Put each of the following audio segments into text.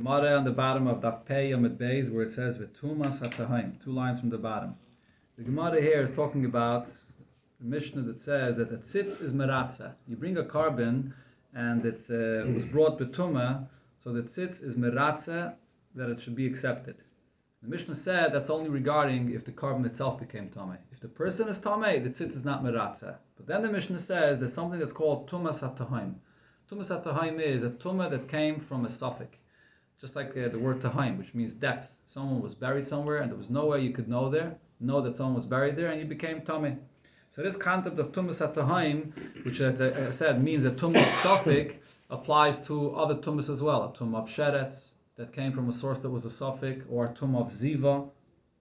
Gemara on the bottom of Daf Pei Yamid Beis, where it says V'tumas hatahaim, 2 lines from the bottom. The Gemara here is talking about the Mishnah that says that a tzitz is meratza. You bring a carbon and it was brought betuma, so the tzitz is meratza, that it should be accepted. The Mishnah said that's only regarding if the carbon itself became tamei. If the person is tamei, the tzitz is not meratza. But then the Mishnah says there's something that's called tumas hatahaim. Tumas hatahaim is a tumah that came from a suffix. Just like the word tahaim, which means depth. Someone was buried somewhere and there was no way you could know that someone was buried there, and you became tamei. So this concept of tumas hatahaim, which as I said means a tumah of suffix, applies to other tumas as well. A tumah of sheretz that came from a source that was a suffix, or a tumah of ziva,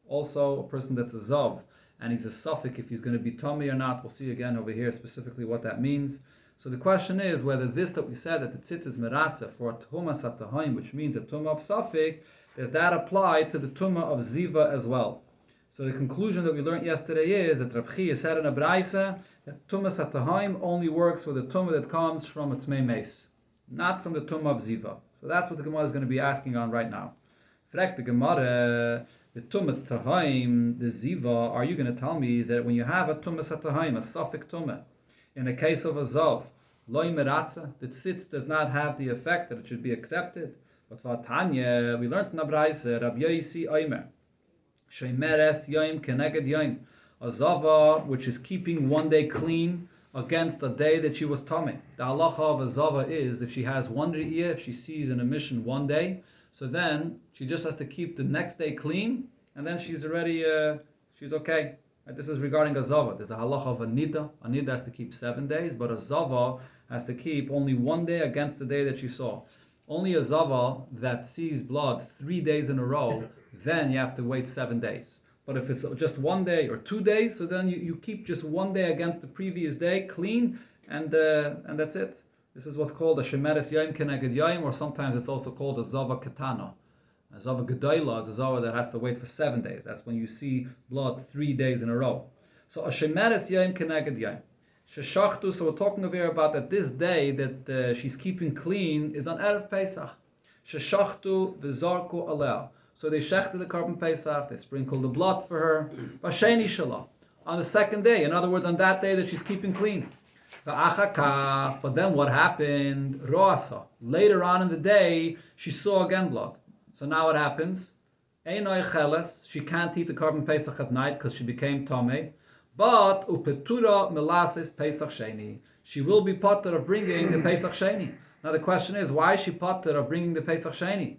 also a person that's a zav, and he's a suffix if he's going to be tamei or not. We'll see again over here specifically what that means. So the question is whether this that we said that the tzitz is meratza for a tumas hatahaim, which means a tumah of suffix, does that apply to the tumah of ziva as well? So the conclusion that we learned yesterday is that Rab Chia said in a braisa that tumas hatahaim only works for the tumah that comes from a tmei meis, not from the tumah of ziva. So that's what the Gemara is going to be asking on right now. Frek the Gemara, the tumas tahaim, the ziva, are you going to tell me that when you have a tumas hatahaim, a suffix tumah, in the case of a zav, loy meratza, the tzitz does not have the effect that it should be accepted? But for Tanya, we learned in the braisa, Rab Yosi Omer, Sheimeres Yoim Keneged Yoim, a zava which is keeping one day clean against a day that she was tamei. The halacha of a zava is if she has one re'iyah, if she sees an emission one day, so then she just has to keep the next day clean, and then she's already she's okay. Right? This is regarding a zava. There's a halacha of a nida. A nida has to keep 7 days, but a zava has to keep only one day against the day that she saw. Only a zava that sees blood 3 days in a row, then you have to wait 7 days. But if it's just 1 day or 2 days, so then you keep just 1 day against the previous day clean, and that's it. This is what's called a shemeres yaim keneged yaim, or sometimes it's also called a zava ketana. A zava gedola is a zava that has to wait for 7 days. That's when you see blood 3 days in a row. So a shemeres yaim keneged yaim. Sheshachtu, so we're talking over here about that this day that she's keeping clean is on Erev Pesach. Sheshachtu v'zarku aleh. So they shechted the carbon Pesach, they sprinkled the blood for her. Basheni shalah. On the second day, in other words, on that day that she's keeping clean. But then what happened? Roasa. Later on in the day, she saw again blood. So now what happens? Einoi cheles. She can't eat the carbon Pesach at night because she became tamei. But upetura melasis Pesach sheni. She will be potter of bringing the Pesach sheni. Now the question is, why is she potter of bringing the Pesach sheni?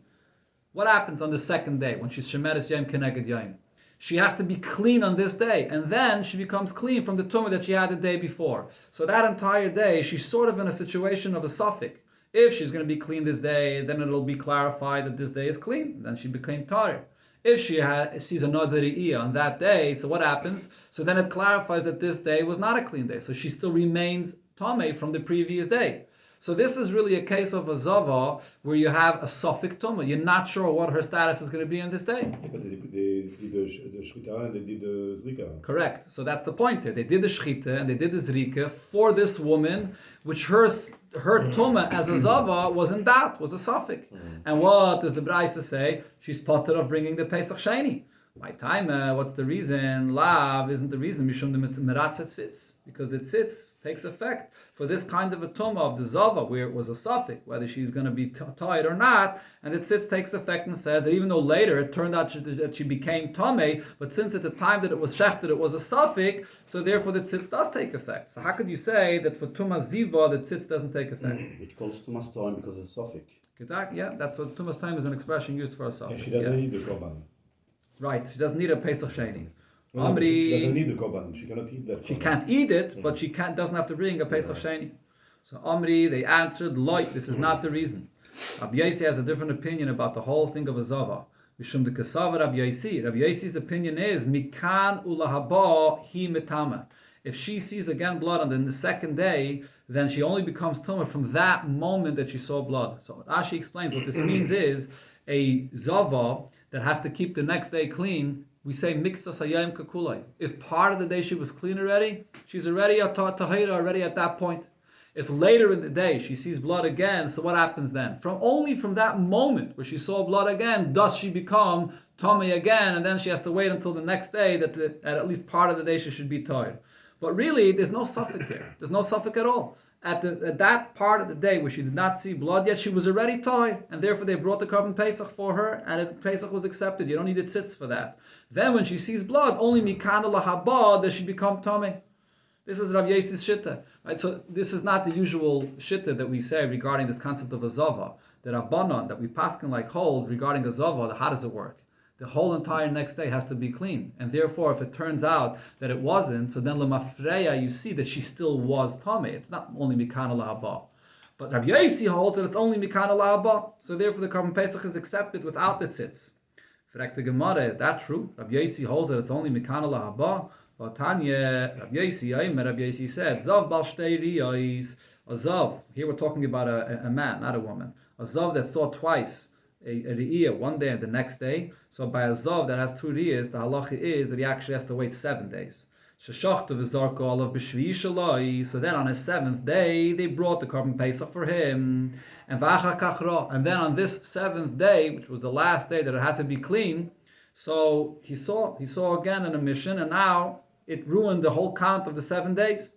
What happens on the second day when she's shemeres yom keneged yom? She has to be clean on this day, and then she becomes clean from the tumah that she had the day before. So that entire day, she's sort of in a situation of a suffix. If she's going to be clean this day, then it'll be clarified that this day is clean. Then she became tarir. If she sees another re'iyah on that day, so what happens? So then it clarifies that this day was not a clean day. So she still remains tamei from the previous day. So this is really a case of a zava where you have a suffix tumah. You're not sure what her status is going to be on this day. Yeah, but they did the shchita and they did the zrika. Correct. So that's the point here. They did the shchita and they did the zrika for this woman, which her tumah as a zava was in doubt, was a suffix. And what does the Braisa say? She's potter of bringing the Pesach sheni. My time, what's the reason? Lav isn't the reason. Mishum the meratzet sits, because the tzitz takes effect for this kind of a tumah of the zava, where it was a suffix, whether she's going to be tied or not, and the tzitz takes effect and says that even though later it turned out that she became tamei, but since at the time that it was shechted it was a suffix, so therefore the tzitz does take effect. So how could you say that for tumah ziva the tzitz doesn't take effect? It calls tumas time because it's a suffix. Exactly. Yeah, that's what tumas time is an expression used for a suffix. And she doesn't need the korban. Right, she doesn't need a Pesach sheni. No, she doesn't need the korban. She cannot eat that korban. She can't eat it, but she doesn't have to bring a Pesach sheni. So Amri, they answered, Loy, this is not the reason. Rabbi Yosi has a different opinion about the whole thing of a zava. Mishum de kasava Rabbi Yosi. Rabbi Yosi's opinion is, Mikan ulahaba hi metama. If she sees again blood on the second day, then she only becomes tumah from that moment that she saw blood. So Rashi explains what this means is a zava that has to keep the next day clean. We say miktzah sayayim kakulai. If part of the day she was clean already, she's already a tahira already at that point. If later in the day she sees blood again, so what happens then? Only from that moment where she saw blood again, does she become Tomei again, and then she has to wait until the next day that at least part of the day she should be tired. But really, there's no suffix here. There's no suffix at all. At that part of the day where she did not see blood yet, she was already tired, and therefore they brought the Korban Pesach for her, and Pesach was accepted. You don't need the tzitz for that. Then when she sees blood, only mikana lahaba does she become Tomei. This is Rav Yosef's shitta, right? So this is not the usual shitta that we say regarding this concept of a zava, that Rabbanon, that we paskin like hold regarding a zava. How does it work? The whole entire next day has to be clean, and therefore, if it turns out that it wasn't, so then lemafreya, you see that she still was tamei. It's not only mikana lahaba, but Rav Yosef holds that it's only mikana lahaba. So therefore, the Korban Pesach is accepted without the tzitz. Frek the Gemara, is that true? Rav Yosef holds that it's only mikana lahaba. But Tanya, Rav Yosef said, Zav bal shtei riyos. A zav. Here we're talking about a man, not a woman. A zav that saw twice a riyah, one day and the next day. So by a zav that has two riyahs, the halacha is that he actually has to wait 7 days. Sheshachtu v'zarko olav b'shvi shalai. So then on his 7th day, they brought the Korban Pesach for him. And v'acha kachra. And then on this 7th day, which was the last day that it had to be clean, so he saw again an emission, and now it ruined the whole count of the 7 days.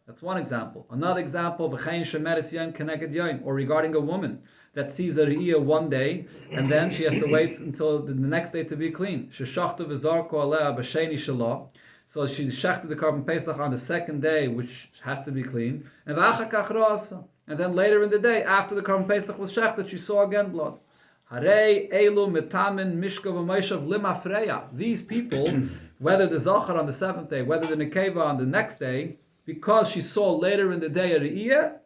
That's one example. Another example, v'chein shemeres yoin keneged yoin, or regarding a woman that sees a riyah one day, and then she has to wait until the next day to be clean. Sheshachtu v'zarko alea b'sheni shalah. So she shechted the Korban Pesach on the 2nd day, which has to be clean. And v'acha kachra asa. And then later in the day, after the Korban Pesach was shechted, she saw again blood. Harei elu mitamin mishka v'meishav limafreya. These people, whether the Zachar on the 7th day, whether the Nekeva on the next day, because she saw later in the day a Re'iyah,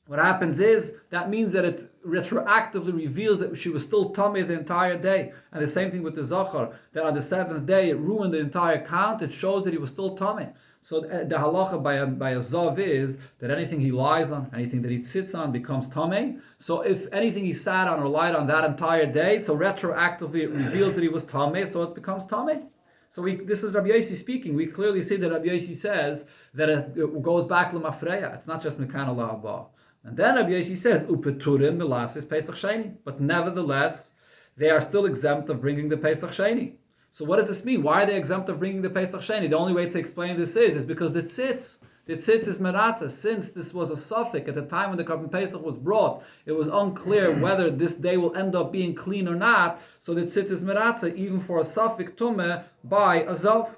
what happens is, that means that it retroactively reveals that she was still Tamei the entire day. And the same thing with the Zachar, that on the 7th day it ruined the entire count, it shows that he was still Tamei. So the halacha by a Zav is that anything he lies on, anything that he sits on becomes Tamei. So if anything he sat on or lied on that entire day, so retroactively it reveals that he was Tamei, so it becomes Tamei. So this is Rabbi Yossi speaking. We clearly see that Rabbi Yossi says that it goes back l'mafreya. It's not just mekana la'aba. And then Rabbi Yossi says, upeturim milasis Pesach Sheni. But nevertheless, they are still exempt of bringing the Pesach Sheni. So what does this mean? Why are they exempt of bringing the Pesach Sheni? The only way to explain this is because the tzitz is meratza. Since this was a suffix at the time when the Korban Pesach was brought, it was unclear whether this day will end up being clean or not. So the tzitz is meratza, even for a suffix tumeh by a zav.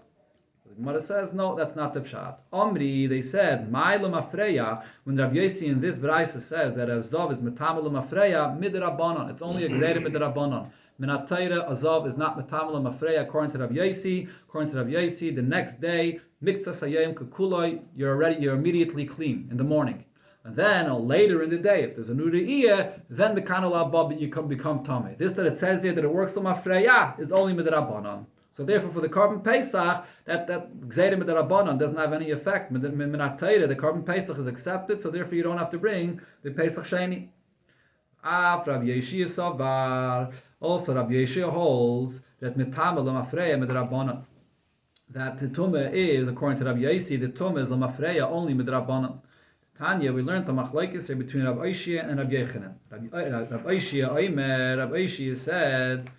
The Gemara says, no, that's not the pshat. Omri, they said, Ma'ilum Afreya, when Rabbi Yossi in this Braisa says that a zav is metamilum Afreya, midrabanan. It's only a gzeira midrabanan. Minatayra, a zav is not metamilum Afreya, according to Rabbi Yossi. According to Rabbi Yossi, the next day, miktzah sayayim kukuloi, you're immediately clean in the morning. And then later in the day, if there's a new re'iyah, then mekana la'abba, you can become tamei. This that it says here that it works l'mafreya is only midrabanan. So therefore, for the Korban Pesach, that gzeira midrabanan doesn't have any effect. Minatayra, the Korban Pesach is accepted, so therefore you don't have to bring the Pesach Sheni. Rav Yeshia Savar. Also, Rav Yeshia holds that mitama l'mafreya midrabanan. That the tumah is, according to Rav Yossi, the tumah is l'mafreya only midrabanan. Tanya, we learned the machlokes between Rav Oishia and Rav Yechanan. Rav Oishia said,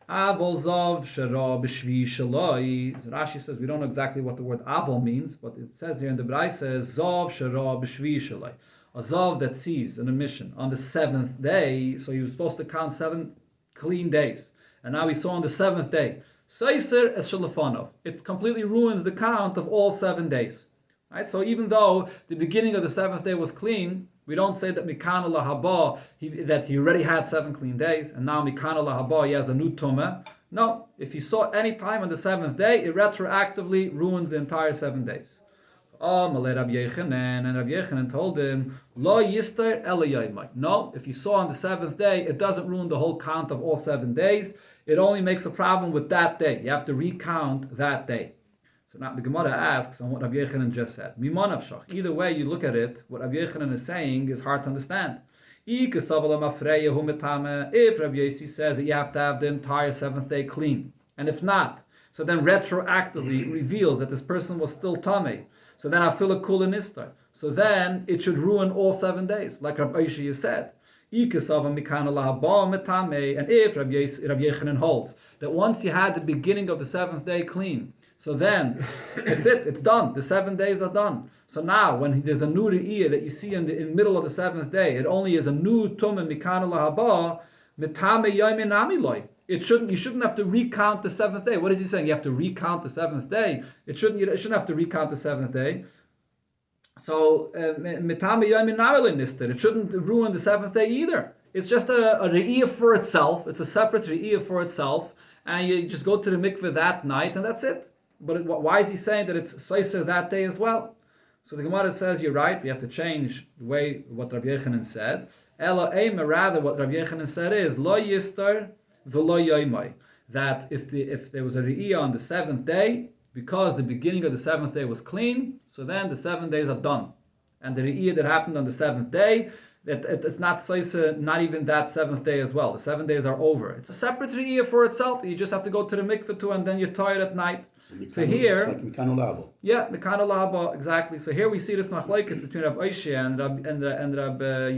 Avol zav shara b'shvi shalai. Rashi says we don't know exactly what the word avol means, but it says here in the Braisa says zav shara b'shvi shalai. A zav that sees an emission on the 7th day, so he was supposed to count 7 clean days, and now he saw on the 7th day. Seiser es shalafanov. It completely ruins the count of all 7 days. Right? So even though the beginning of the 7th day was clean, we don't say that mikana lahaba, that he already had 7 clean days, and now mikana lahaba, he has a new tumah. No, if he saw any time on the 7th day, it retroactively ruins the entire 7 days. Malay Rabbi Yechanan, and Rabbi Yechanan told him, Lo yister elayaymai. No, if he saw on the 7th day, it doesn't ruin the whole count of all 7 days. It only makes a problem with that day. You have to recount that day. So now the Gemara asks on what Rabbi Yechanan just said. Either way you look at it, what Rabbi Yechanan is saying is hard to understand. If Rabbi Yossi says that you have to have the entire 7th day clean, and if not, so then retroactively reveals that this person was still tamei. So then afila kula nistar. So then it should ruin all 7 days, like Rabbi Oishia said. And if Rabbi Yechanan holds that once you had the beginning of the 7th day clean, so then it's it, it's done. The 7 days are done. So now when there's a new re'iyah that you see in the middle of the 7th day, it only is a new tumah mikana lahaba mitame yomin amiloi. You shouldn't have to recount the 7th day. What is he saying? You have to recount the 7th day. You shouldn't have to recount the 7th day. So it shouldn't ruin the 7th day either. It's just a re'iyah for itself. It's a separate re'iyah for itself, and you just go to the mikveh that night, and that's it. But why is he saying that it's seiser that day as well? So the Gemara says you're right. We have to change the way what Rabbi Yechanan said. Rather, what Rabbi Yechanan said is lo yistar v'lo yoymai. That if there was a re'iyah on the 7th day, because the beginning of the 7th day was clean, so then the 7 days are done. And the re'iyah that happened on the 7th day, it's not seiser, not even that 7th day as well. The 7 days are over. It's a separate re'iyah for itself. You just have to go to the mikveh too, and then you're tired at night. So here, it's like Mikano Labo. Yeah, Mikano Lahaba, exactly. So here we see this machlokes between Rabbi Oishia and Rabbi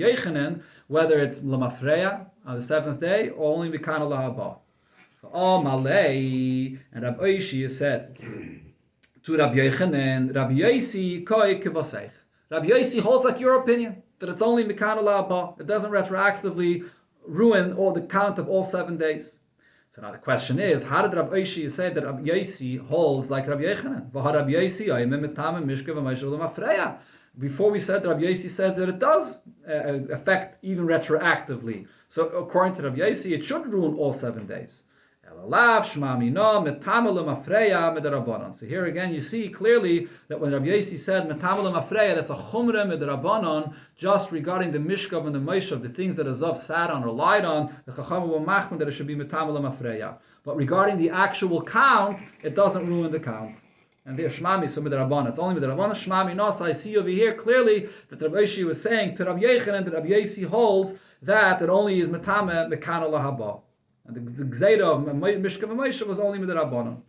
Yechanan, whether it's Lamafreya on the 7th day or only Mikano Lahaba. Oh Malay, and Rabbi Oishia said to Rabbi Yechanan, Rabbi Yosi koi kivasech. Rabbi Yosi holds like your opinion that it's only Mikano Lahaba. It doesn't retroactively ruin all the count of all 7 days. So now the question is, how did Rabbi Oishia say that Rabbi Yosi holds like Rabbi Yechanan? Before we said that Rabbi Yosi said that it does affect even retroactively. So according to Rabbi Yosi, it should ruin all 7 days. So here again, you see clearly that when Rabbi Yosi said Metamalum Afreya, that's a chumrah midrabanan, just regarding the mishkav and the meishav, the things that a zav sat on or lied on, the chacham will machman that it should be Metamalum Afreya. But regarding the actual count, it doesn't ruin the count. And the shmami so midrabanan, it's only midrabanan. Shmami no. So I see over here clearly that Rabbi Yosi was saying to Rabbi Yechanan that Rabbi Yosi holds that it only is metame mekana lahaba. And the Gzeira of Mishkav and Moshe was only Midrabanan.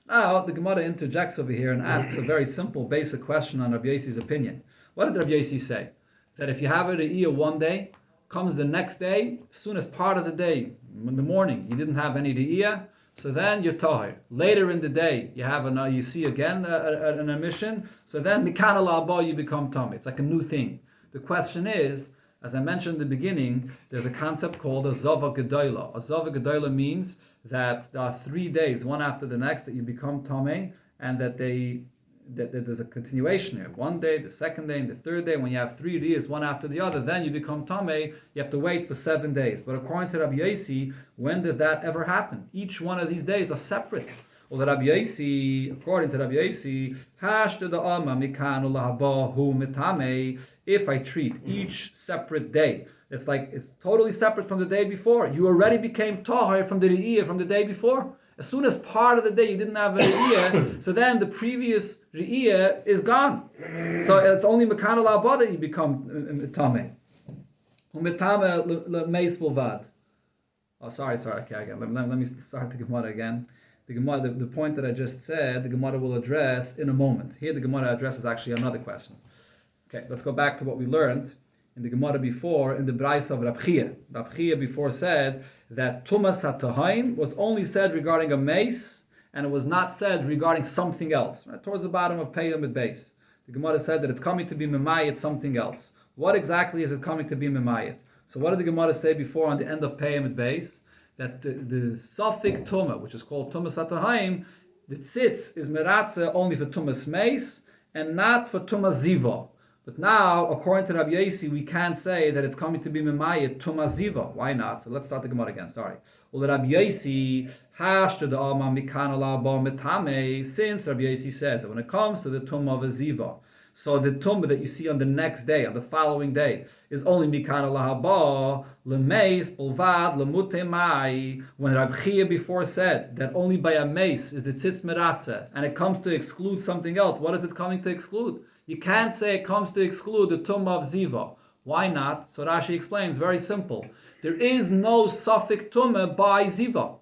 Now, the Gemara interjects over here and asks a very simple, basic question on Rabbi Yosi's opinion. What did Rabbi Yosi say? That if you have a re'iyah one day, comes the next day, as soon as part of the day, in the morning, you didn't have any re'iyah, so then you're tahir. Later in the day, you see again an emission, so then mikana la'aba, you become tamei. It's like a new thing. The question is, as I mentioned in the beginning, there's a concept called a Zava Gedola. A Zava Gedola means that there are 3 days, one after the next, that you become Tamei, and that there's a continuation here. 1 day, the 2nd day, and the 3rd day. When you have 3 days, one after the other, then you become Tamei. You have to wait for 7 days. But according to Rabbi Yosi, when does that ever happen? Each one of these days are separate. Well, Rabbi Yosi, according to Rabbi Yosi, if I treat each separate day, it's totally separate from the day before. You already became tahir from the re'iyah from the day before. As soon as part of the day you didn't have a re'iyah, so then the previous re'iyah is gone. So it's only mekana la'aba that you become tamei. Oh, sorry. Okay, again. Let me start the Gemara again. The Gemara, the point that I just said, the Gemara will address in a moment. Here the Gemara addresses actually another question. Okay, let's go back to what we learned in the Gemara before, in the Brais of Rab Chia. Rab Chia before said that Tumas HaTahaim was only said regarding a mace, and it was not said regarding something else. Right? Towards the bottom of Pei Amid Beis, the Gemara said that it's coming to be Memayit something else. What exactly is it coming to be Memayit? So what did the Gemara say before on the end of Pei Amid Beis? That the Safik Tumah, which is called Tumas HaTahaim, the tzitz is meratze only for Tumas Meis and not for Tumas Ziva. But now, according to Rabbi Yosi, we can't say that it's coming to be Memayit Tumas Ziva. Why not? So let's start the Gemara again. Sorry. Well, Rabbi Yosi, since Rabbi Yosi says that when it comes to the Tumah of a Ziva, so the tumah that you see on the next day, on the following day, is only mikana lahaba, lemeis, polvad, lemute mai. When Rabbi Chia before said that only by a mace is the tzitz meratze, and it comes to exclude something else, what is it coming to exclude? You can't say it comes to exclude the tumah of ziva. Why not? So Rashi explains, very simple. There is no suffix tumah by ziva.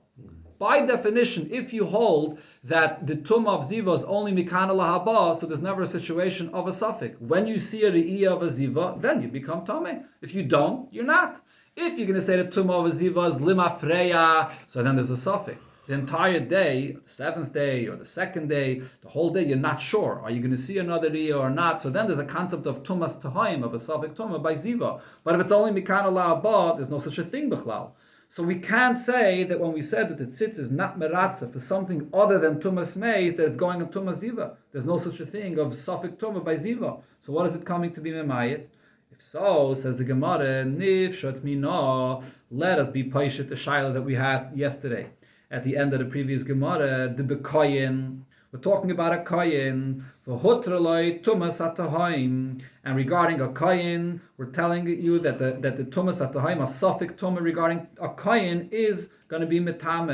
by definition, if you hold that the tumah of ziva is only mikana lahaba, so there's never a situation of a suffix. When you see a re'iyah of a ziva, then you become tameh. If you don't, you're not. If you're going to say the tumah of a ziva is lima freya, so then there's a suffix. The entire day, the seventh day or the second day, the whole day, you're not sure. Are you going to see another re'iyah or not? So then there's a concept of tumas tahaim, of a suffix tumah by ziva. But if it's only mikana lahaba, there's no such a thing b'chlal. So we can't say that when we said that the tzitz is not meratza for something other than tumas meis, that it's going on tumas ziva. There's no such a thing of suffix tumah by ziva. So what is it coming to be memayit? If so, says the Gemara, nifshat mina, let us be paishet the shaila that we had yesterday at the end of the previous Gemara, the bekoyin. We're talking about a koyin, v'hutraloi tumas atahaim, and regarding a koyin, we're telling you that the tumas atahaim, a suffix tumah regarding a koyin, is going to be mitam,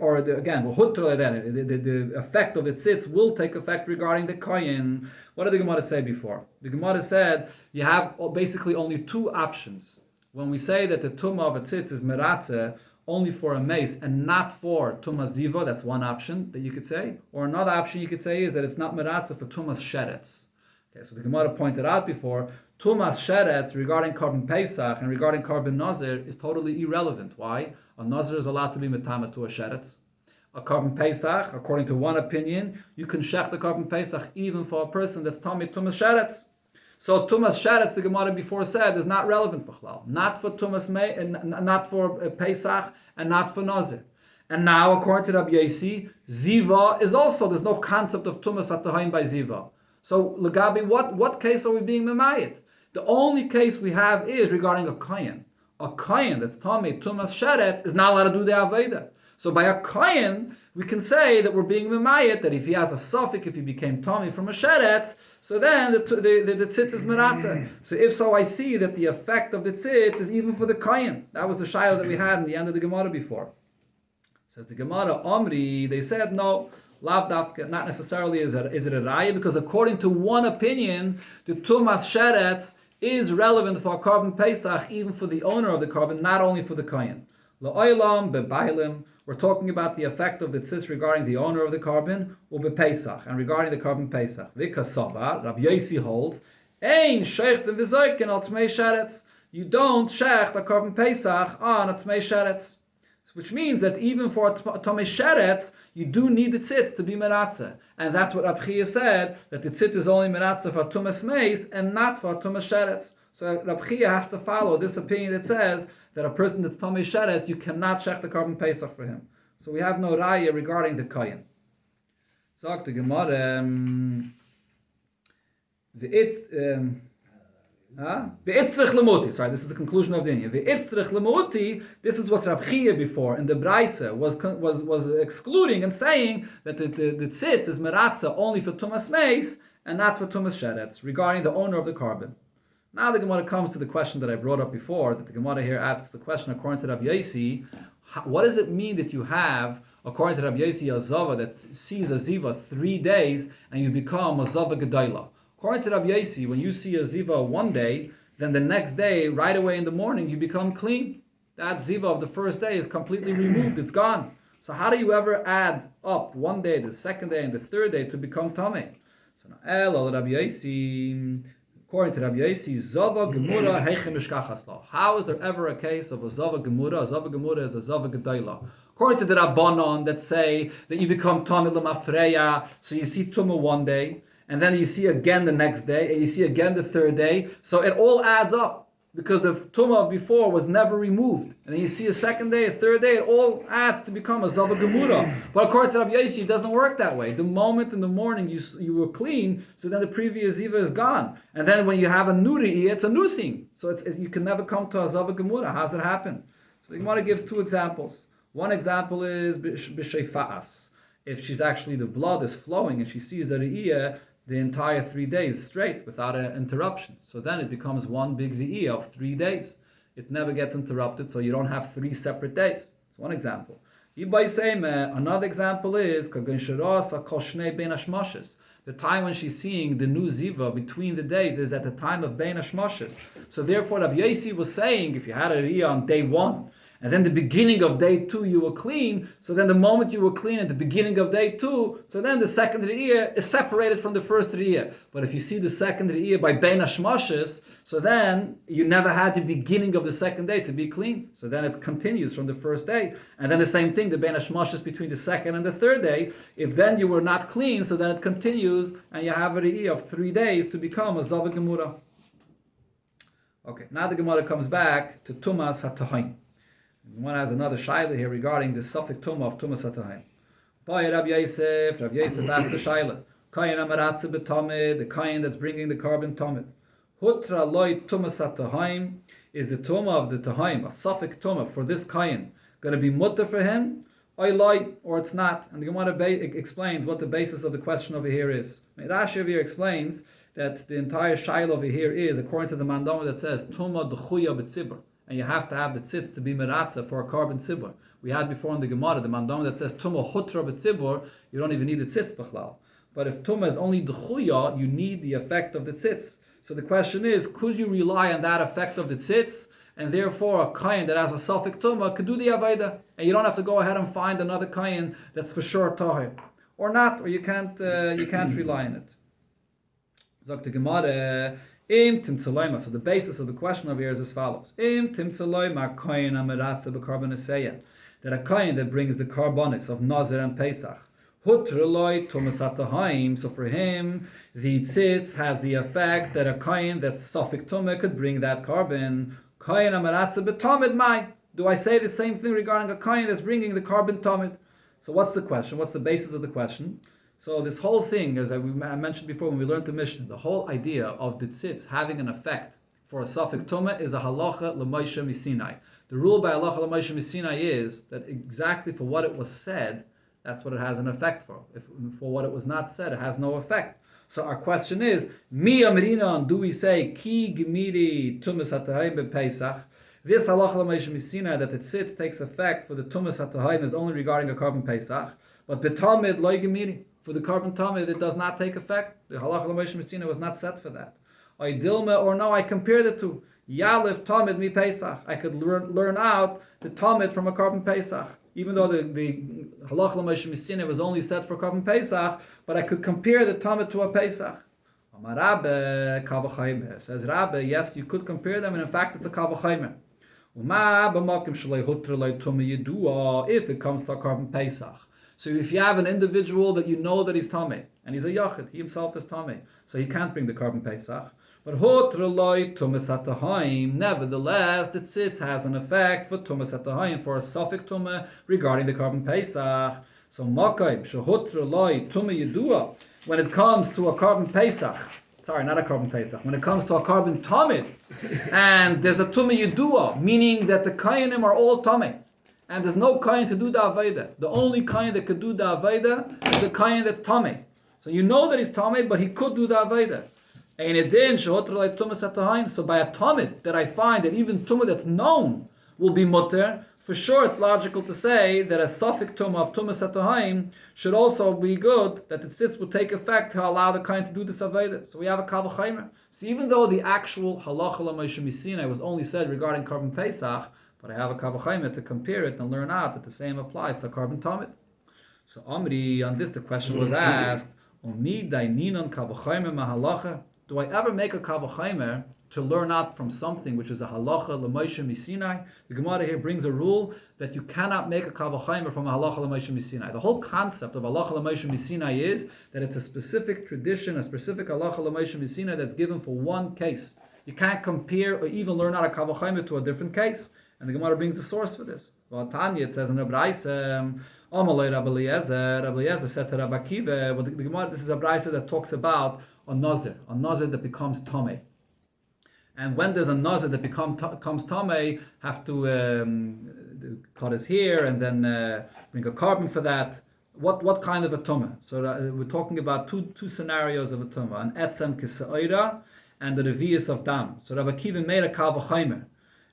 or again, v'hutraloi, then the effect of the tzitz will take effect regarding the koyin. What did the Gemara say before? The Gemara said you have basically only two options. When we say that the tumah of a tzitz is meratzeh, only for a mace and not for tumas ziva, that's one option that you could say. Or another option you could say is that it's not meratzah for tumas sheretz. Okay, so the Gemara pointed out before, tumas sheretz regarding carbon pesach and regarding carbon nazir is totally irrelevant. Why? A nazir is allowed to be metama to a sheretz. A carbon pesach, according to one opinion, you can shech the carbon pesach even for a person that's tummy tumas sheretz. So tumas sheretz, the Gemara before said, is not relevant b'chlal, not for tumas not for Pesach, and not for Nazir. And now, according to Rabbi Yosi, ziva is also, there's no concept of tumas atahaim by ziva. So Lagabi, what case are we being memayit? The only case we have is regarding a kohen. A kohen that's tummy tumas sheretz is not allowed to do the aveda. So by a kohen, we can say that we're being memayit, that if he has a suffix, if he became tummy from a sheretz, so then the tzitz is meratzah. So if so, I see that the effect of the tzitz is even for the kohen. That was the shayla that we had in the end of the Gemara before. Says the Gemara, Omri, they said no, lav dafka, not necessarily is it a raya, because according to one opinion, the tumas sheretz is relevant for a carbon pesach, even for the owner of the carbon, not only for the kohen. La'olam bebailim. We're talking about the effect of the tzitz regarding the owner of the carbon, or Pesach, and regarding the carbon Pesach. Vikasava, Rabbi Yosi holds, Ein shecht v'zoyken al tmei sheretz. You don't shecht a carbon Pesach on a tmei sheretz. Which means that even for a tmei sheretz, you do need the tzitz to be meratzeh. And that's what Rabbi said, that the tzitz is only meratzeh for tumas meis and not for tumas sheretz. So Rabbi has to follow this opinion that says that a person that's Tomei Sheretz, you cannot check the carbon Pesach for him. So we have no raya regarding the kohen. Sagt the Gemara, V'itzrich lemuti. Sorry, this is the conclusion of the Inyan. V'itzrich lemuti. This is what Rabbi Chia before in the Braisa was excluding and saying that the tzitz is meratzah only for tumas meis and not for tumas sheretz regarding the owner of the carbon. Now the Gemara comes to the question that I brought up before, that the Gemara here asks the question according to Rabbi Yosi, what does it mean that you have, according to Rabbi Yosi, a zava that sees a ziva 3 days and you become a zava gedayla? According to Rabbi Yosi, when you see a ziva 1 day, then the next day, right away in the morning, you become clean. That ziva of the first day is completely removed, it's gone. So how do you ever add up 1 day, the second day, and the third day to become tameh? So now, Rabbi Yosi, according to Rabbi Yosi, Zava Gemura Heichem Mishkachasla. How is there ever a case of a Zava Gemura? A Zava Gemura is a Zava Gedayla. According to the Rabbanon that say that you become Tamil Mafreya, so you see Tumah 1 day, and then you see again the next day, and you see again the third day, so it all adds up. Because the tumah before was never removed. And then you see a second day, a third day, it all adds to become a Zava Gemura. But according to Rabbi Yosi, it doesn't work that way. The moment in the morning you were clean, so then the previous Ziva is gone. And then when you have a new Re'iyah, it's a new thing. So you can never come to a Zava Gemura. How does it happen? So the Gemara gives 2 examples. One example is B'Shefa'as. If she's actually, the blood is flowing and she sees a Re'iyah, the entire 3 days straight without an interruption. So then it becomes one big Re'iyah of 3 days. It never gets interrupted, so you don't have 3 separate days. It's one example. Another example is the time when she's seeing the new Ziva between the days is at the time of Bein Hashmoshes. So therefore Rabbi Yosi was saying, if you had a Re'iyah on day 1, and then the beginning of day 2 you were clean, so then the moment you were clean at the beginning of day 2, so then the second Re'iyah is separated from the first Re'iyah. But if you see the second Re'iyah by Bein HaShmoshes, so then you never had the beginning of the second day to be clean. So then it continues from the first day. And then the same thing, the Bein HaShmoshes between the second and the third day. If then you were not clean, so then it continues, and you have a Re'iyah of 3 days to become a Zava Gemura. Okay, now the Gemara comes back to Tumas HaTahaim. One has another shaila here regarding the suffix tumah of Tumas HaTahaim. By Rabbi Yosef asked the shaila, Kayin Amaratze B'Tamid, the Kayin that's bringing the carbon Tamid. Hutra loy Tumas HaTahaim, is the tumah of the Tahaim, a suffix tumah for this Kayin, going to be mutter for him, or it's not? And the Gemara explains what the basis of the question over here is. Rashi over here explains that the entire shaila over here is, according to the mandama that says, Tumah D'chuya B'Tzibur, and you have to have the tzitz to be meratza for a carbon tzibur. We had before in the Gemara, the mandama that says Tumah Hutra B'Tzibur, you don't even need the tzitz b'chlal. But if Tumah is only D'chuya, you need the effect of the tzitz. So the question is, could you rely on that effect of the tzitz, and therefore a kain that has a suffix tumah could do the avodah, and you don't have to go ahead and find another kain that's for sure tahir, or not, or you can't rely on it. Zok the Gemara, im timtzaloima. So the basis of the question over here is as follows: im timtzaloima kain amaratze b'karbonaseya, that a kain that brings the carbonis of Nazir and Pesach. Hutreloi tumas hatahaim. So for him, the tzitz has the effect that a kain that's suffix tumah could bring that carbon. Kayin amaratze b'tamid mai. Do I say the same thing regarding a kayin that's bringing the carbon tamid? So what's the question? What's the basis of the question? So this whole thing, as I mentioned before when we learned the Mishnah, the whole idea of the tzitz having an effect for a suffix tumah is a halacha l'Moshe Misinai. The rule by halacha l'Moshe Misinai is that exactly for what it was said, that's what it has an effect for. If for what it was not said, it has no effect. So our question is, Mi Amrina, do we say Ki Gemiri Tumas HaTahaim bePesach? This halacha l'Moshe Misinai that the tzitz takes effect for the Tumas HaTahaim is only regarding a carbon Pesach, but betamid loy Gemiri, for the carbon tamid it does not take effect. The halacha l'Moshe Misinai was not set for that. I dilma, or no, I compare the two. Yalif tamid mi Pesach. I could learn out the tamid from a carbon Pesach. Even though the halacha l'Moshe Misinai was only set for carbon Pesach, but I could compare the tamid to a Pesach. Amar Rabbe kavachaymer. Says Rabbe, yes, you could compare them, and in fact, it's a kavachaymer. If it comes to a carbon Pesach. So if you have an individual that you know that he's tamei, and he's a yachid, he himself is tamei, so he can't bring the carbon Pesach. But nevertheless, the tzitz has an effect for tumas hatahaim, for a suffix tumah regarding the carbon Pesach. So makayim shehutra loy tumah yedua, when it comes to a carbon Pesach, sorry, not a carbon Pesach, when it comes to a carbon tamid, and there's a tumah yedua, meaning that the kayanim are all tamei, and there's no kayan to do the avodah. The only kayan that could do the avodah is a kayan that's tamei. So you know that he's tamei, but he could do the avodah. So by a tamid that I find that even tumah that's known will be mutter, for sure it's logical to say that a suffix tumah of tumas hatahaim should also be good, that the tzitz would take effect to allow the kind to do this avodah. So we have a kavachaymer. So even though the actual halacha l'Moshe Misinai was only said regarding carbon Pesach, but I have a kavachaymer to compare it and learn out that the same applies to carbon tamid. So Amri, on this the question was asked, Omi daininon kavachaymer mahalacha. Do I ever make a kavachaymer to learn out from something which is a halacha l'Moshe Misinai? The Gemara here brings a rule that you cannot make a kavachaymer from a halacha l'Moshe Misinai. The whole concept of halacha l'Moshe Misinai is that it's a specific tradition, a specific halacha l'Moshe Misinai that's given for one case. You can't compare or even learn out a kavachaymer to a different case. And the Gemara brings the source for this. Well, Tanya, it says in the Braisa, Amalei Rabbi Eliezer said to Rabbi Akiva, well, the Gemara, this is a Braisa that talks about a nazir that becomes tamei. And when there's a nazir that becomes tamei, have to cut his hair and then bring a carbon for that. What kind of a tumah? So we're talking about two scenarios of a tumah: an etzem kisa'ira and the revius of dam. So Rabbi Akiva made a kavachaymer,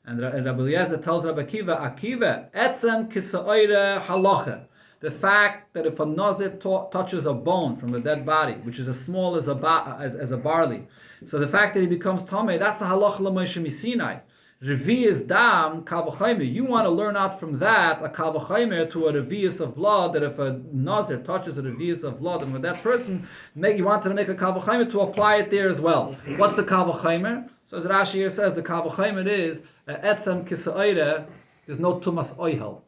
and Rabbi Eliezer tells Rabbi Akiva, etzem kisa'ira halacha. The fact that if a nazir touches a bone from a dead body, which is as small as a barley, so the fact that he becomes tamei, that's a halacha l'Moshe Misinai. Revius dam kavachimer. You want to learn out from that a kavachimer to a revius of blood. That if a nazir touches a revius of blood, and with that person, you wanted to make a kavachimer to apply it there as well. What's the kavachimer? So as Rashi here says, the kavachimer is etzem kisaira. There's no tumas oihel.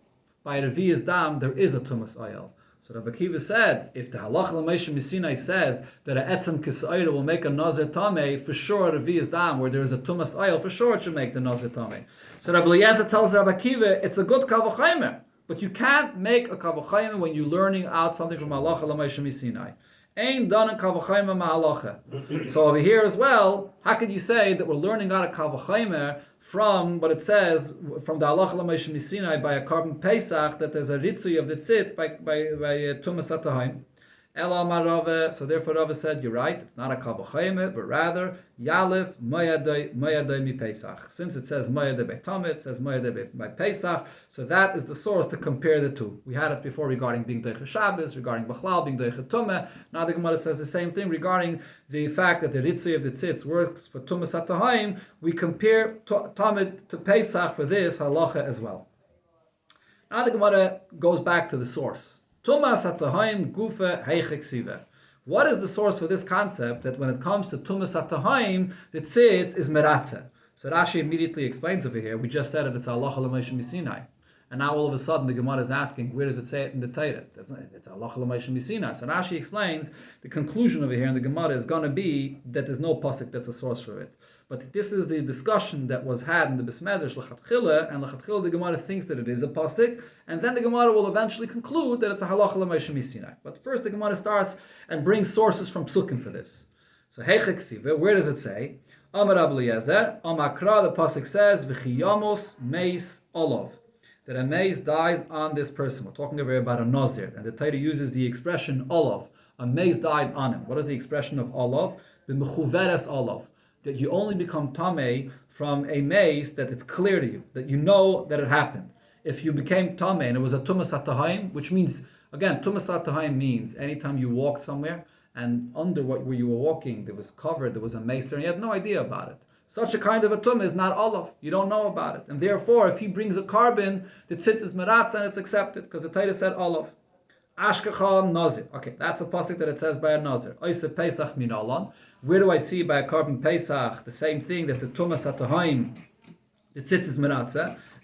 By revius dam, there is a tumas oihel. So Rabbi Akiva said, if the halacha l'meisha misinai says that a etzem kisayra will make a nazir tameh, for sure a revius dam, where there is a tumas oil, for sure it should make the nazir tameh. So Rabbi Eliezer tells Rabbi Akiva, it's a good kavachaymer, but you can't make a kavachaymer when you're learning out something from halacha l'meisha misinai. Ain't done a kavachaymer ma'alacha. So over here as well, how could you say that we're learning out a kavachaymer from what it says from the halacha l'meisha misinai by a carbon pesach that there's a ritzui of the tzitz by tumas atahim. Ela marave. So therefore Rava said, you're right, it's not a kavachaymer, but rather yalif mayadai mi pesach. Since it says mayadai by tamid, it says mayadai by pesach. So that is the source to compare the two. We had it before regarding being doiche Shabbos, regarding bachlal being doiche tumah. Now the Gemara says the same thing regarding the fact that the ritzui of the tzitz works for tumas atahim. We compare tamid to pesach for this halacha as well. Now the Gemara goes back to the source. Tumas atahim gufa heicheksiva. What is the source for this concept that when it comes to tumas atahim, the tzitz is meratze? So Rashi immediately explains over here. We just said it, it's halacha l'meisha misinai. And now all of a sudden the Gemara is asking, where does it say it in the Torah? It's halacha l'meisha misinai. So Rashi explains the conclusion over here in the Gemara is going to be that there's no pasuk that's a source for it. But this is the discussion that was had in the Besmedrash L'chatchila, and L'chatchila the Gemara thinks that it is a pasuk, and then the Gemara will eventually conclude that it's a halacha l'meisha misinai. But first the Gemara starts and brings sources from psukim for this. So heichek siva, where does it say? Amar Rabbi Eliezer, Amakra, the pasuk says, V'chiyamos meis olov, that a mace dies on this person. We're talking over here about a nazir, and the Torah uses the expression olav. A mace died on him. What is the expression of olav? B'mechuveres olav. That you only become tamei from a mace that it's clear to you, that you know that it happened. If you became tamei and it was a tumas atahim, which means, again, tumas atahim means anytime you walked somewhere and under where you were walking, there was covered, there was a mace there, and you had no idea about it. Such a kind of a tumah is not olav. You don't know about it. And therefore, if he brings a carbon, the tzitz is meratz and it's accepted, because the Torah said olav. Ashkecha nazir. Okay, that's a pasuk that it says by a nazir. Oise pesach min alon. Where do I see by a carbon pesach the same thing that the tumas atahim, the tzitz is meratz,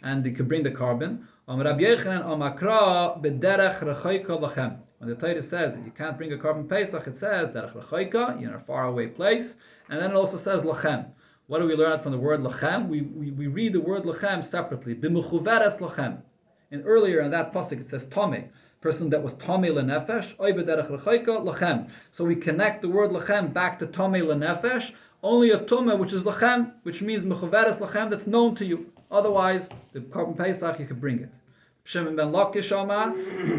and you can bring the carbon. Rabbi Yochanan amakra b'derech rechoika lachem. When the Torah says that you can't bring a carbon pesach, it says derech rechoika, you're in a faraway place, and then it also says lachem. What do we learn from the word lachem? We read the word lachem separately. B'mechuveres lachem. And earlier in that pasuk it says tamei, person that was tamei lenefesh, oy b'derech rechoika lachem. So we connect the word lachem back to tamei lenefesh. Only a tumah which is lachem, which means mechuveres lachem, that's known to you. Otherwise, the carbon pesach you could bring it. Shimon ben Lakish Amar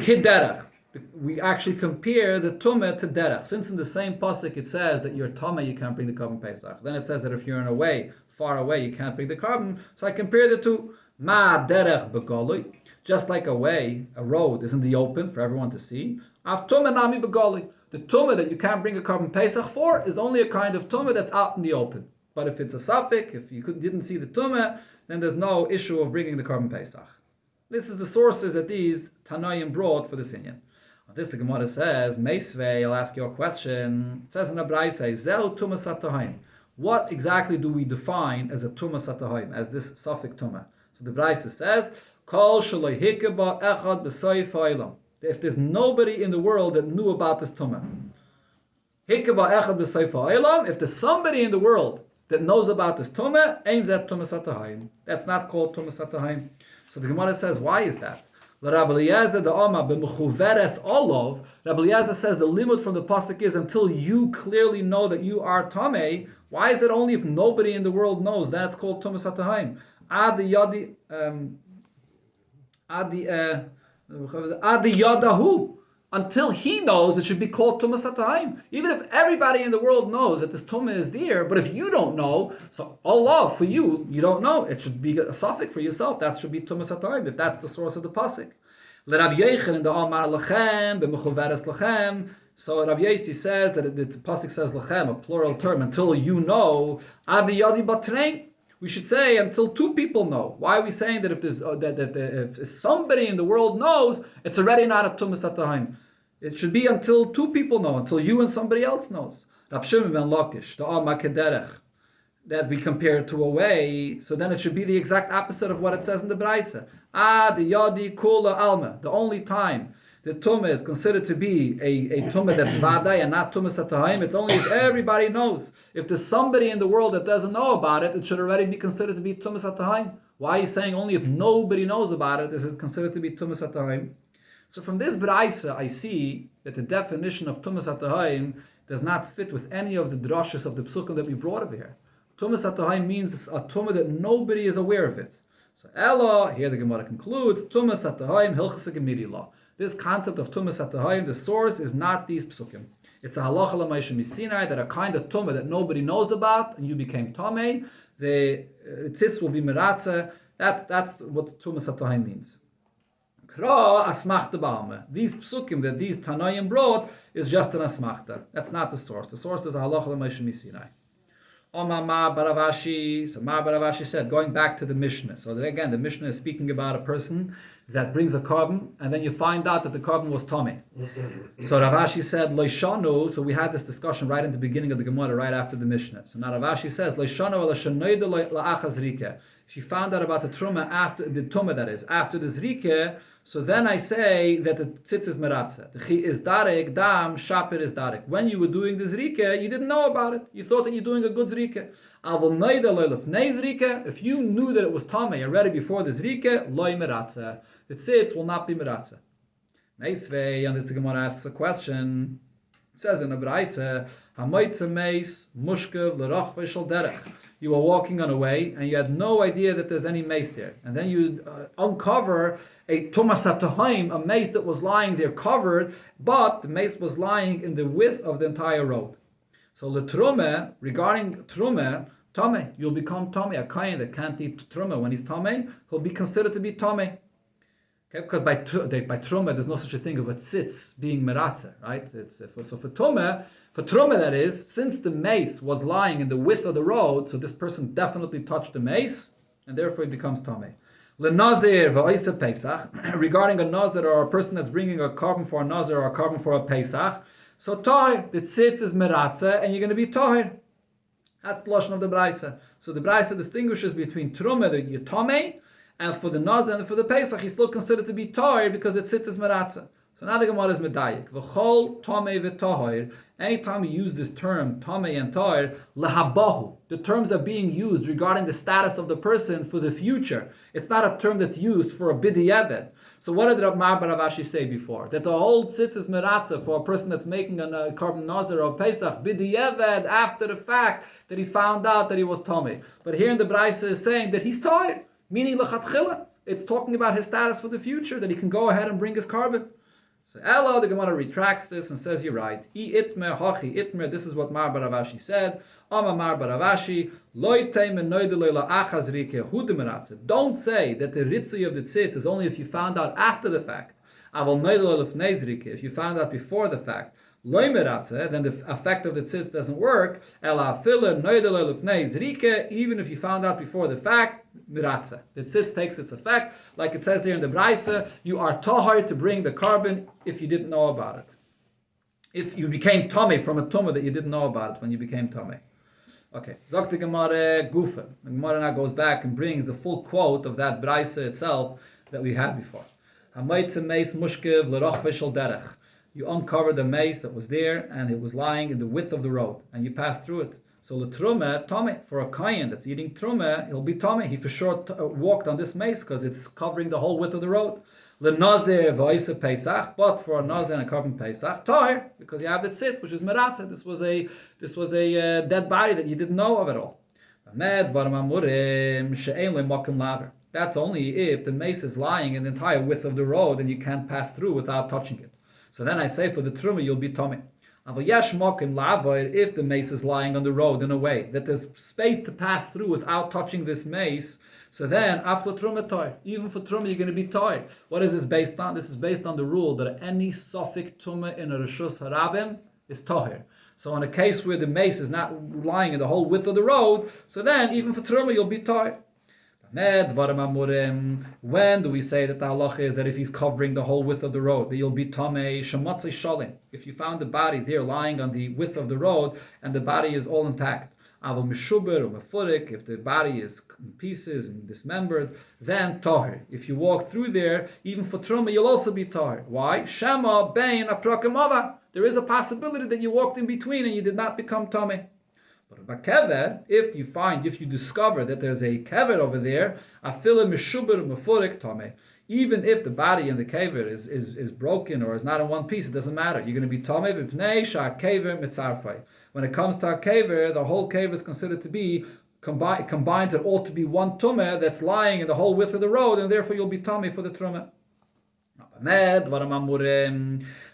kiderech. We actually compare the tumah to derech. Since in the same pasuk it says that you're tumah, you can't bring the carbon pesach. Then it says that if you're in a way, far away, you can't bring the carbon. So I compare the two. Ma derech begolui. Just like a way, a road is in the open for everyone to see. Av tumah nami begolui. The tumah that you can't bring a carbon pesach for is only a kind of tumah that's out in the open. But if it's a suffix, if you didn't see the tumah, then there's no issue of bringing the carbon pesach. This is the sources that these Tanaim brought for this inyan. This the Gemara says, Meisvei, I'll ask you a question. It says in the Braisa, Zeu tumas atahim. What exactly do we define as a tumas atahim, as this suffix tumah? So the Braisa says, Kol shaloi hikeba echad b'soif ha'olam. If there's nobody in the world that knew about this tumah. Hikeba echad b'soif ha'olam. If there's somebody in the world that knows about this tumah, ein zet tumas atahim. That's not called tumas atahim. So the Gemara says, why is that? Rabbi Eliezer the Amma b'mechuveres olav. Rabbi Eliezer says the limit from the pasuk is until you clearly know that you are tamei. Why is it only if nobody in the world knows? That's called tumas atahim. Adi yadahu. Until he knows, it should be called tumas atahim. Even if everybody in the world knows that this tumah is there, but if you don't know, so Allah for you, you don't know. It should be a suffix for yourself. That should be tumas atahim if that's the source of the pasuk. L'Rabbi Yochanan the Amar lachem b'mechuveres lachem. So Rabbi Yossi says that the pasuk says lachem, a plural term, until you know. Adi yadi batrein. We should say until two people know. Why are we saying that if there's if somebody in the world knows, it's already not a tumas atahim? It should be until two people know, until you and somebody else knows. Rab Shimon ben Lakish, the Amma Kederech, that we compare it to a way, so then it should be the exact opposite of what it says in the Braisa. The Yadi Kula Alma, the only time the Tumah is considered to be a Tumah that's Vaday and not Tumas Atahim, it's only if everybody knows. If there's somebody in the world that doesn't know about it, it should already be considered to be Tumas Atahim. Why are you saying only if nobody knows about it is it considered to be Tumas Atahim? So from this Braisa, I see that the definition of Tumas Atahim does not fit with any of the drashas of the Psukim that we brought over here. Tumas Atahim means a Tumah that nobody is aware of it. So Ella, here the Gemara concludes, Tumas Atahim Hilchas Gemiri law. This concept of Tumas Atahim, the source is not these Psukim. It's a halacha l'maisha misinai, that a kind of Tumah that nobody knows about, and you became Tamei, the tzitz will be Meratze. That's what Tumas Atahim means. Kra asmachta ba'alma. These Psukim that these Tanaim brought is just an asmachta. That's not the source. The source is a halacha l'maisha misinai. Omama Baravashi. So Ma Baravashi said, going back to the Mishnah. So again, the Mishnah is speaking about a person that brings a carbon, and then you find out that the carbon was Tomei. So Ravashi said, Loishanu. So we had this discussion right in the beginning of the Gemara, right after the Mishnah. So now Ravashi says, Loishanu ala la'achaz rike. If you found out about the Truma after the Tumah, that is, after the Zrike, so then I say that the tzitz is meratze. The chi is darek, dam, shapir is darek. When you were doing the Zrike, you didn't know about it. You thought that you're doing a good Zrike. If you knew that it was Tamei already before the Zrike, loy meratze. The tzitz will not be meratze. Meisvei, and this the Gemara asks a question. It says in the Braisa, Hamoitze meis mushkev l'rochve shel derech. You were walking on a way and you had no idea that there's any mace there. And then you uncover a tumas atahim, a mace that was lying there covered, but the mace was lying in the width of the entire road. So the trume, regarding trume, tamei, you'll become tamei. A kain that can't eat trume when he's tamei, he'll be considered to be tamei. Okay, because by truma, there's no such a thing of a tzitz being meratze, right? So for truma, that is, since the mace was lying in the width of the road, so this person definitely touched the mace, and therefore it becomes tamei. Lenazir va'isa pesach, regarding a nazir or a person that's bringing a carbon for a nazir or a carbon for a pesach, so tahir, the tzitz is meratze, and you're going to be tahir. That's the lashon of the Braisa. So the Braisa distinguishes between truma, that you're tamei, and for the Nazir and for the Pesach, he's still considered to be Tahir because it sits as Meratze. So now the Gemara is Medayik. V'chol Tamei v'Tahir. Anytime you use this term, Tamei and Tahir, Lehabahu. The terms are being used regarding the status of the person for the future. It's not a term that's used for a B'di'eved. So what did Rav Baravashi say before? That the whole tzitz is Meratze for a person that's making a carbon Nazir or Pesach, B'di'eved, after the fact that he found out that he was Tamei. But here in the Braisa is saying that he's Tahir. Meaning lechatchila, it's talking about his status for the future, that he can go ahead and bring his carbon. So Ella, the Gemara retracts this and says, you're right. Itmer hachi itmer. This is what Mar Baravashi said. Ama Mar Baravashi loy teimen noidele la'achaz rike hu demeratze. Don't say that the ritzi of the tzitz is only if you found out after the fact. Aval noidele lefnei zrike. If you found out before the fact. Loy meratze, then the effect of the tzitz doesn't work. Ela afile noidele lefnei zrike. Even if you found out before the fact, meratze. The tzitz takes its effect, like it says here in the Braisa. You are tahar to bring the carbon if you didn't know about it. If you became tamei from a tumah that you didn't know about it when you became tamei. Okay, Zok the Gemara Gufa. The Gemara now goes back and brings the full quote of that Braisa itself that we had before. Hamoitze meis mushkev l'rochve shel derech. You uncovered the mace that was there and it was lying in the width of the road and you passed through it. So the trume, tamei, for a kayan that's eating trume, he'll be tamei. He for sure walked on this mace because it's covering the whole width of the road. Le nazir v'oisa pesach, but for a nazir and a carbon pesach, tahir, because you have the tzitz, which is meratze. This was a dead body that you didn't know of at all. That's only if the mace is lying in the entire width of the road and you can't pass through without touching it. So then I say for the truma you'll be tamei. If the mace is lying on the road in a way that there's space to pass through without touching this mace, so then after truma tahir, even for truma you're going to be tahir. What is this based on? This is based on the rule that any suffix truma in a reshus harabim is tahir. So in a case where the mace is not lying in the whole width of the road, so then even for truma you'll be tied. When do we say that the halacha is that if he's covering the whole width of the road, that you'll be tamei shematzei shalim? If you found the body there lying on the width of the road and the body is all intact, aval mishuber or mefurik, if the body is in pieces and dismembered, then tahir. If you walk through there, even for truma, you'll also be tahir. Why? Shema bein aprakamava. There is a possibility that you walked in between and you did not become tamei. But a kever, if you discover that there's a kever over there, afila mishuber mefurik tamei. Even if the body in the kever is broken or is not in one piece, it doesn't matter. You're going to be tamei b'pnei sha kever mitzarfai. When it comes to a kever, the whole kever is considered to be combines it all to be one tumah that's lying in the whole width of the road, and therefore you'll be tamei for the truma.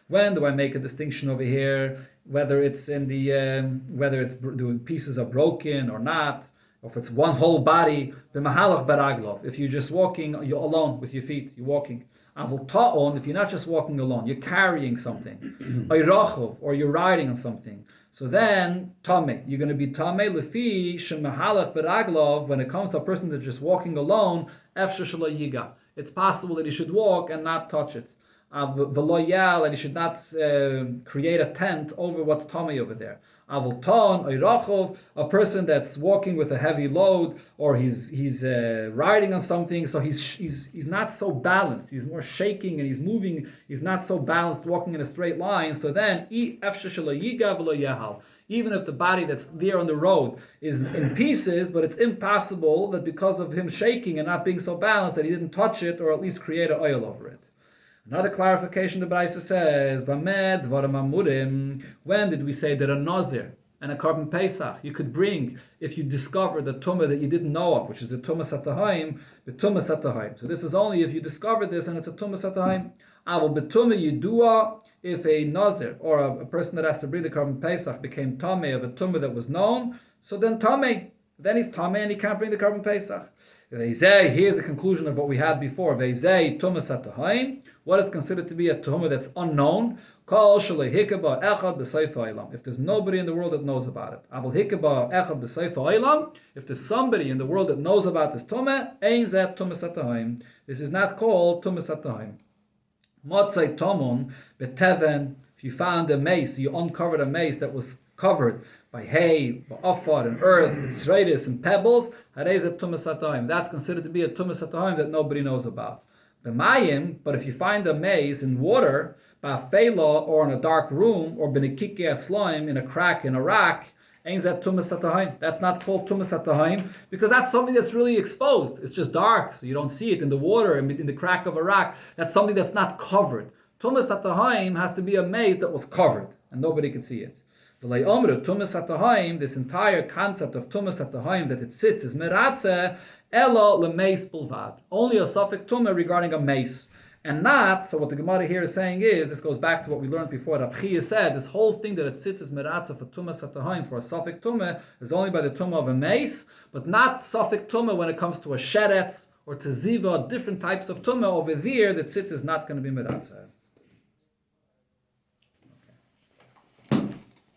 When do I make a distinction over here? Whether it's in the the pieces are broken or not, or if it's one whole body, the mahalach baraglov. If you're just walking, you're alone with your feet, you're walking. Avul ta'on, if you're not just walking alone, you're carrying something. Or you're riding on something. So then, tameh, you're going to be tameh lefi shemahalach baraglov. When it comes to a person that's just walking alone, efshe shelo yiga. It's possible that he should walk and not touch it. V'lo and he should not create a tent over what's tummy over there. Avul ton oirachov, a person that's walking with a heavy load, or he's riding on something, so he's not so balanced. He's more shaking and he's moving. He's not so balanced, walking in a straight line. So then, even if the body that's there on the road is in pieces, but it's impossible that because of him shaking and not being so balanced that he didn't touch it or at least create an oil over it. Another clarification the Braisa says, when did we say that a nazir and a carbon pesach you could bring if you discover the tumah that you didn't know of, which is the tumah satahim, the tumah satahim. So this is only if you discover this and it's a tumah satahim. Avol betumah yidua, if a nazir or a person that has to bring the carbon pesach became tameh of a tumah that was known, so then tameh, then he's tameh and he can't bring the carbon pesach. Here's the conclusion of what we had before. What is considered to be a tuhumah that's unknown? If there's nobody in the world that knows about it. If there's somebody in the world that knows about this tuhumah, this is not called tuhumah satahim. Motzai tomun beteven. If you found a mace, you uncovered a mace that was covered by hay, by afar and earth, mitzrayis and pebbles, that's considered to be a tumah satahim that nobody knows about. The mayim, but if you find a maze in water, by fela or in a dark room, or benikiki slime in a crack in a rock, ain't that tumah satahim? That's not called tumah satahim because that's something that's really exposed. It's just dark, so you don't see it in the water, in the crack of a rock. That's something that's not covered. Tumah satahim has to be a maze that was covered and nobody can see it. This entire concept of Tumah Satahim that it sits is meratze elo lemeis bulvad. Only a suffix Tumah regarding a mace. And not, so what the Gemara here is saying is, this goes back to what we learned before, Rab Chia said, this whole thing that it sits is meratze for Tumah Satahim, for a suffix Tumah, is only by the Tumah of a mace, but not suffix Tumah when it comes to a sheretz or to ziva, different types of Tumah over there that sits is not going to be meratze.